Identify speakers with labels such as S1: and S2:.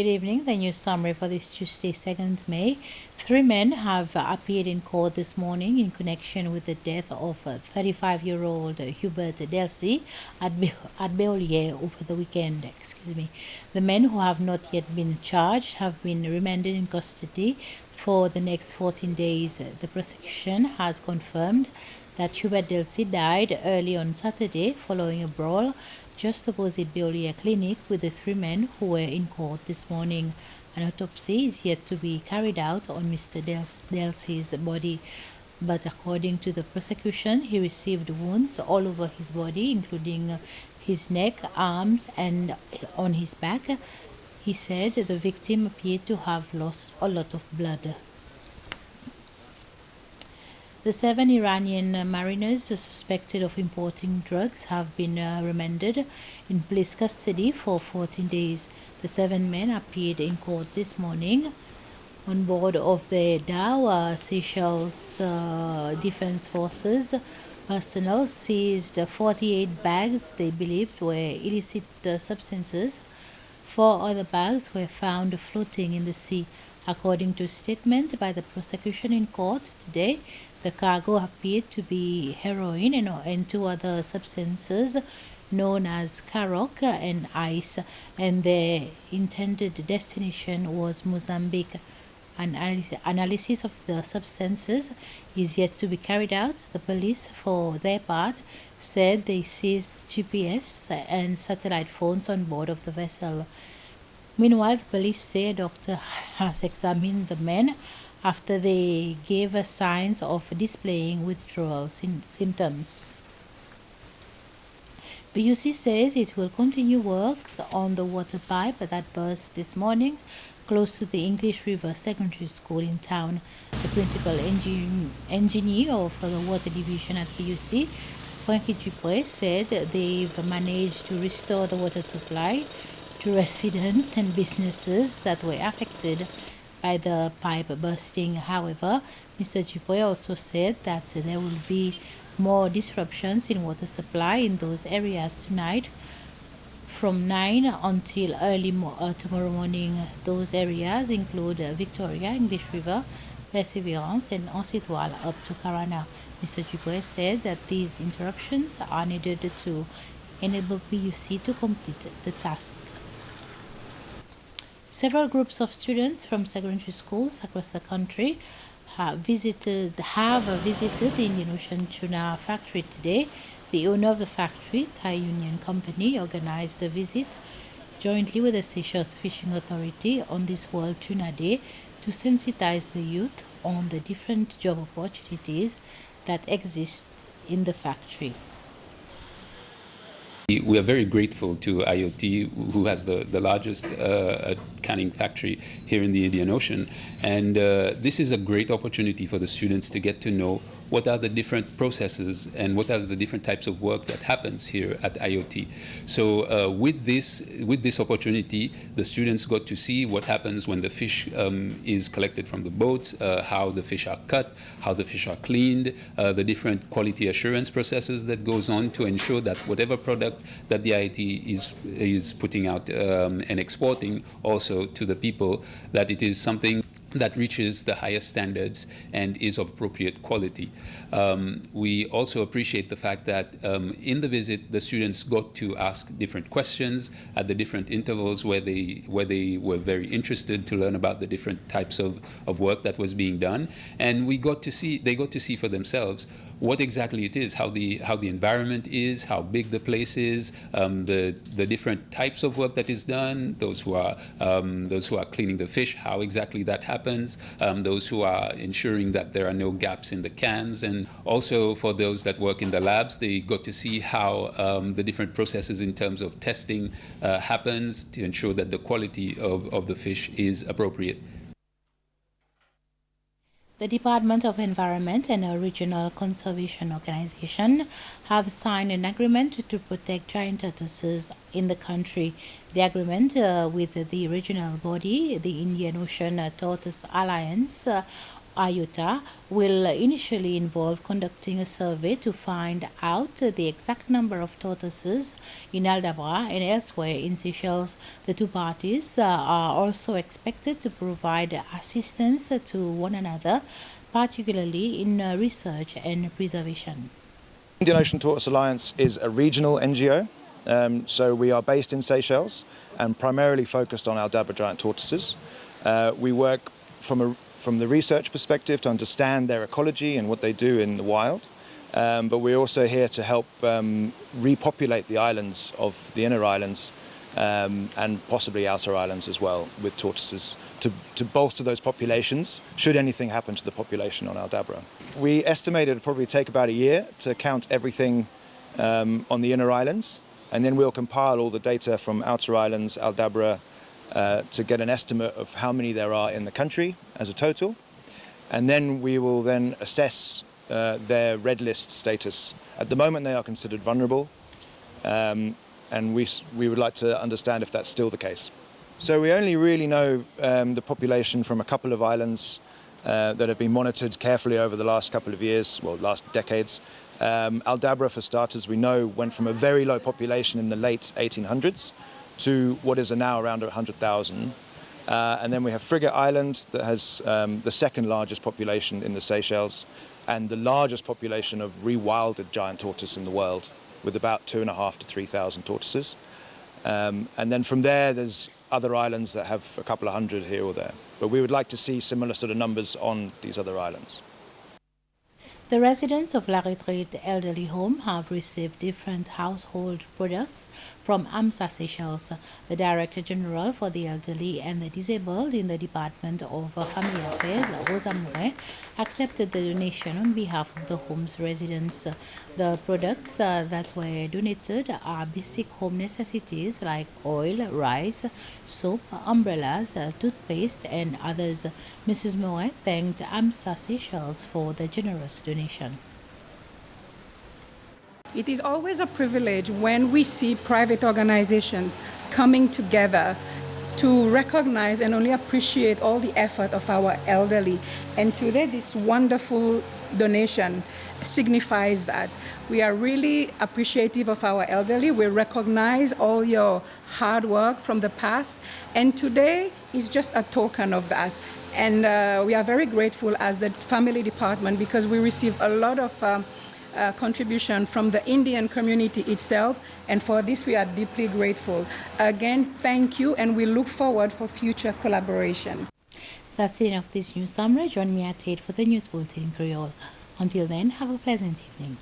S1: Good evening. The news summary for this Tuesday, 2nd May. Three men have appeared in court this morning in connection with the death of 35-year-old Hubert Delcy at Beaulieu over the weekend. The men, who have not yet been charged, have been remanded in custody for the next 14 days. The prosecution has confirmed that Hubert Delcy died early on Saturday following a brawl just opposite Beaulieu Clinic with the three men who were in court this morning. An autopsy is yet to be carried out on Mr. Delcy's body, but according to the prosecution, he received wounds all over his body, including his neck, arms, and on his back. He said the victim appeared to have lost a lot of blood. The 7 Iranian mariners suspected of importing drugs have been remanded in police custody for 14 days. The 7 men appeared in court this morning on board of the Dow. Seychelles Defense Forces personnel seized 48 bags they believed were illicit substances. 4 other bags were found floating in the sea. According to a statement by the prosecution in court today, the cargo appeared to be heroin and 2 other substances known as Karok and ice, and their intended destination was Mozambique. An analysis of the substances is yet to be carried out. The police, for their part, said they seized GPS and satellite phones on board of the vessel. Meanwhile, the police say a doctor has examined the men after they gave signs of displaying withdrawal symptoms. PUC says it will continue works on the water pipe that burst this morning close to the English River Secondary School in town. The principal engineer of the water division at PUC, Frankie Dupré, said they've managed to restore the water supply to residents and businesses that were affected by the pipe bursting. However, Mr. Dupré also said that there will be more disruptions in water supply in those areas tonight from 9 until early tomorrow morning. Those areas include Victoria, English River, Perseverance, and Ancetoile up to Carana. Mr. Dupré said that these interruptions are needed to enable PUC to complete the task. Several groups of students from secondary schools across the country have visited the Indian Ocean tuna factory today. The owner of the factory, Thai Union Company, organized the visit jointly with the Seychelles Fishing Authority on this World Tuna Day to sensitize the youth on the different job opportunities that exist in the factory.
S2: We are very grateful to IOT, who has the largest canning factory here in the Indian Ocean. And this is a great opportunity for the students to get to know what are the different processes and what are the different types of work that happens here at IOT. So with this opportunity, the students got to see what happens when the fish is collected from the boats, how the fish are cut, how the fish are cleaned, the different quality assurance processes that goes on to ensure that whatever product that the IIT is putting out and exporting also to the people, that it is something that reaches the highest standards and is of appropriate quality. We also appreciate the fact that in the visit, the students got to ask different questions at the different intervals where they were very interested to learn about the different types of work that was being done. And they got to see for themselves what exactly it is, how the environment is, how big the place is, the different types of work that is done, those who are cleaning the fish, how exactly that happens, those who are ensuring that there are no gaps in the cans, and also for those that work in the labs, they got to see how the different processes in terms of testing happens to ensure that the quality of the fish is appropriate.
S1: The Department of Environment and a regional conservation organization have signed an agreement to protect giant tortoises in the country. The agreement with the regional body, the Indian Ocean Tortoise Alliance, IOTA will initially involve conducting a survey to find out the exact number of tortoises in Aldabra and elsewhere in Seychelles. The two parties are also expected to provide assistance to one another, particularly in research and preservation.
S3: Indian Ocean Tortoise Alliance is a regional NGO, so we are based in Seychelles and primarily focused on Aldabra giant tortoises. We work from the research perspective to understand their ecology and what they do in the wild, but we're also here to help repopulate the islands of the inner islands and possibly outer islands as well with tortoises to bolster those populations should anything happen to the population on Aldabra. We estimate it would probably take about a year to count everything on the inner islands, and then we'll compile all the data from outer islands, Aldabra, to get an estimate of how many there are in the country as a total, and then we will then assess their red list status. At the moment they are considered vulnerable, and we would like to understand if that's still the case. So we only really know the population from a couple of islands that have been monitored carefully over the last couple of years, well, last decades. Aldabra, for starters, we know went from a very low population in the late 1800s to what is now around 100,000. And then we have Frigate Island that has the second largest population in the Seychelles and the largest population of rewilded giant tortoise in the world, with about 2,500 to 3,000 tortoises. And then from there's other islands that have a couple of hundred here or there. But we would like to see similar sort of numbers on these other islands.
S1: The residents of La Retraite Elderly Home have received different household products from AMSA Seychelles. The Director General for the Elderly and the Disabled in the Department of Family Affairs, Rosa Mouret, accepted the donation on behalf of the home's residents. The products that were donated are basic home necessities like oil, rice, soap, umbrellas, toothpaste, and others. Mrs. Mouret thanked AMSA Seychelles for the generous donation.
S4: It is always a privilege when we see private organizations coming together to recognize and only appreciate all the effort of our elderly. And today, this wonderful donation signifies that. We are really appreciative of our elderly. We recognize all your hard work from the past. And today is just a token of that. And we are very grateful as the family department because we receive a lot of contribution from the Indian community itself, and for this we are deeply grateful. Again, thank you, and we look forward for future collaboration.
S1: That's the end of this news summary. Join me at 8 for the News Bulletin in Creole. Until then, have a pleasant evening.